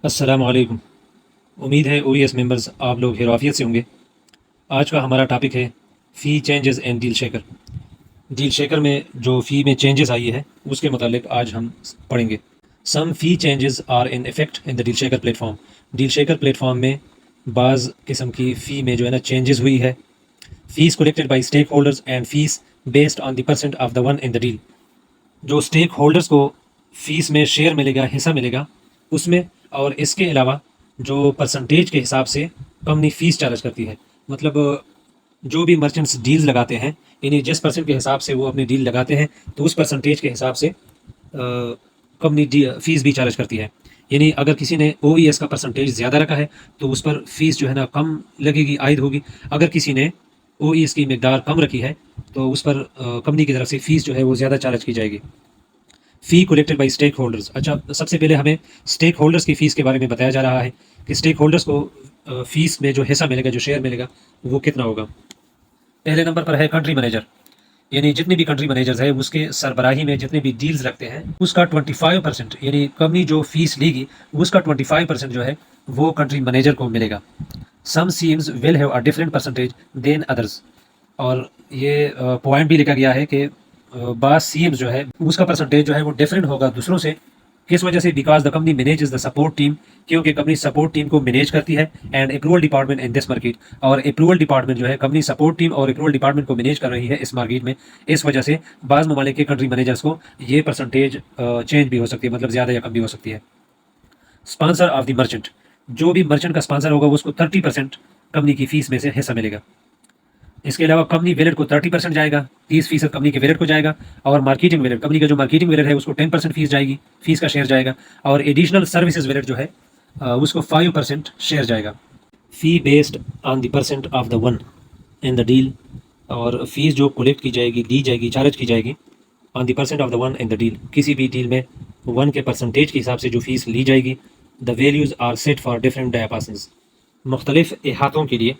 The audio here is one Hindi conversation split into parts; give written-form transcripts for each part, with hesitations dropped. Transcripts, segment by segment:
अस्सलाम वालेकुम। उम्मीद है ओईएस मेंबर्स आप लोग खैरियत से होंगे। आज का हमारा टॉपिक है fee changes and deal shaker. Deal shaker में जो फ़ी में चेंजेस आई है उसके मुतालिक आज हम पढ़ेंगे। Some fee changes are in effect in the deal shaker platform. Deal shaker platform में बाज़ किस्म की फ़ी में जो है ना चेंजेस हुई है। Fees collected by stakeholders and fees based on the percent of the one in the deal. जो स्टेक होल्डर्स को फ़ीस में शेयर मिलेगा, हिस्सा मिलेगा उसमें, और इसके अलावा जो परसेंटेज के हिसाब से कंपनी फ़ीस चार्ज करती है। मतलब जो भी मर्चेंट्स डील्स लगाते हैं, यानी जिस परसेंट के हिसाब से वो अपनी डील लगाते हैं तो उस परसेंटेज के हिसाब से कंपनी फ़ीस भी चार्ज करती है। यानी अगर किसी ने ओईएस का परसेंटेज ज़्यादा रखा है तो उस पर फ़ीस जो है ना कम लगेगी, आयद होगी। अगर किसी ने ओईएस की मिकदार कम रखी है तो उस पर कंपनी की तरफ से फ़ीस जो है वो ज़्यादा चार्ज की जाएगी। फ़ी कलेक्टेड बाई स्टेक होल्डर्स। अच्छा, सबसे पहले हमें स्टेक होल्डर्स की फ़ीस के बारे में बताया जा रहा है कि स्टेक होल्डर्स को फ़ीस में जो हिस्सा मिलेगा, जो शेयर मिलेगा, वो कितना होगा। पहले नंबर पर है कंट्री मैनेजर, यानी जितने भी कंट्री मैनेजर्स है उसके सरबराही में जितने भी डील्स रखते हैं उसका 25%, यानी कंपनी जो फीस लेगी उसका 25% जो है वो कंट्री मैनेजर को मिलेगा। Some seems will have a different percentage than others. और ये पॉइंट भी लिखा गया है कि बास सीएम्स जो है उसका परसेंटेज जो है वो डिफरेंट होगा दूसरों से। किस वजह से? Because the company manages the support team, क्योंकि कंपनी सपोर्ट टीम को मैनेज करती है, and approval department in this market. और अप्रूवल डिपार्टमेंट जो है कंपनी सपोर्ट टीम और अप्रूवल डिपार्टमेंट को मैनेज कर रही है इस मार्केट में। इस वजह से बाज़ ममालिक के कंट्री मैनेजर्स को ये परसेंटेज चेंज भी हो सकती है, मतलब ज़्यादा या कम भी हो सकती है। स्पॉन्सर ऑफ द मर्चेंट, जो भी मर्चेंट का स्पॉन्सर होगा उसको 30% कंपनी की फीस में से हिस्सा मिलेगा। इसके अलावा कंपनी वेलेट को 30% जाएगा, 30% कंपनी के वेलेट को जाएगा। और मार्केटिंग वेलेट, कंपनी का जो मार्केटिंग वेलेट है उसको 10% फीस जाएगी, फीस का शेयर जाएगा। और एडिशनल सर्विसेज वेलेट जो है उसको 5% शेयर जाएगा। Fee based on the percent of the one in the deal. और फीस जो कलेक्ट की जाएगी, दी जाएगी, चार्ज की जाएगी on the percent of the one in the deal. किसी भी डील में वन के परसेंटेज के हिसाब से जो फीस ली जाएगी। The values are set for different diapasons. मुख्तलिफ अहातों के लिए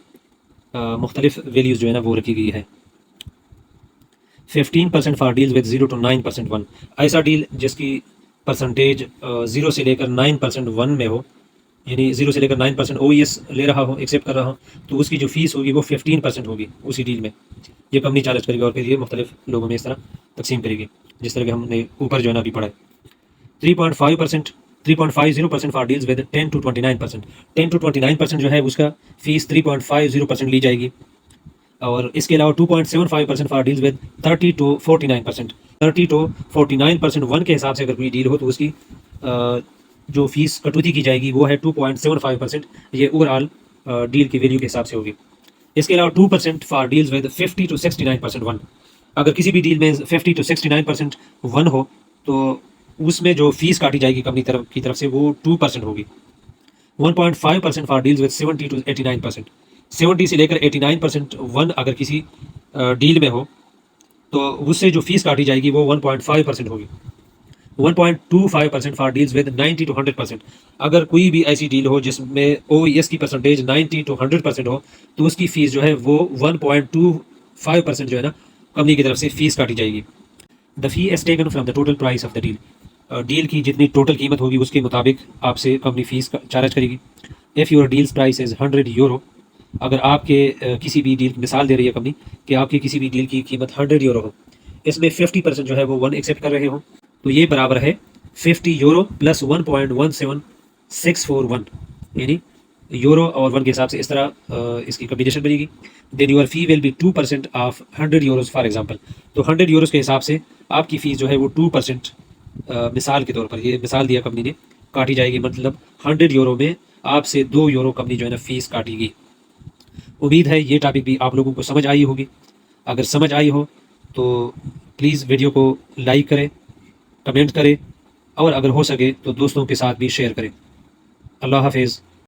मुख्तलिफ वैल्यूज़ जो है ना वो रखी गई है। 15% for deals with 0 to 9% one. ऐसा डील जिसकी परसेंटेज 0 से लेकर 9% वन में हो, यानी 0 से लेकर 9% ओईएस ले रहा हो, एक्सेप्ट कर रहा हो, तो उसकी जो फीस होगी वो 15% होगी उसी डील में। ये कंपनी चार्ज करेगी और फिर ये मुख्तलिफ लोगों में इस तरह तकसीम करेगी, जिस तरह के हमने ऊपर जो है ना अभी पढ़ा है। 3.5% 3.50% for deals with 10 to 29%। 10 to 29% जो है उसका फीस 3.50% ली जाएगी। और इसके अलावा 2.75% for deals with 30 to 49%। 30 to 49% one के हिसाब से अगर कोई डील हो तो उसकी जो फीस कटौती की जाएगी वो है 2.75%। ये ओवरऑल डील की वैल्यू के हिसाब से होगी। इसके अलावा 2% for deals with 50 to 69% one. अगर किसी भी डील में 50 to 69% वन हो तो उसमें जो फीस काटी जाएगी कंपनी की तरफ से वो 2% होगी। 1.5% फॉर डील्स विद 70 to 89%। 70 से लेकर 89% वन अगर किसी डील में हो तो उससे जो फीस काटी जाएगी वो 1.5% होगी। 1.25% फॉर डील्स विद 90 to 100%। अगर कोई भी ऐसी डील हो जिसमें ओईएस की परसेंटेज 90 to 100% हो तो उसकी फीस जो है वो 1.25% जो है ना कंपनी की तरफ से फीस काटी जाएगी। The fee is taken from the total price of the deal. Deal की जितनी टोटल कीमत होगी उसके मुताबिक आपसे कंपनी फीस चार्ज करेगी। If your deals price is 100 euro. अगर आपके किसी भी डील, मिसाल दे रही है कंपनी कि आपकी किसी भी डील की कीमत 100 यूरो हो, इसमें 50% जो है वो वन एक्सेप्ट कर रहे हो, तो ये बराबर है 50 यूरो प्लस 1.17641, यानी यूरो और वन के हिसाब से इस तरह इसकी कम्बिनेशन बनेगी। Then your fee will be 2% of 100 euros for example. तो 100 यूरोज़ के हिसाब से आपकी फ़ीस जो है वो 2%, मिसाल के तौर पर ये मिसाल दिया कंपनी ने, काटी जाएगी। मतलब 100 यूरो में आपसे 2 यूरो कंपनी जो है ना फ़ीस काटेगी। उम्मीद है ये टॉपिक भी आप लोगों को समझ आई होगी। अगर समझ आई हो तो प्लीज़ वीडियो को लाइक करें, कमेंट करें, और अगर हो सके तो दोस्तों के साथ भी शेयर करें। अल्लाह हाफिज़।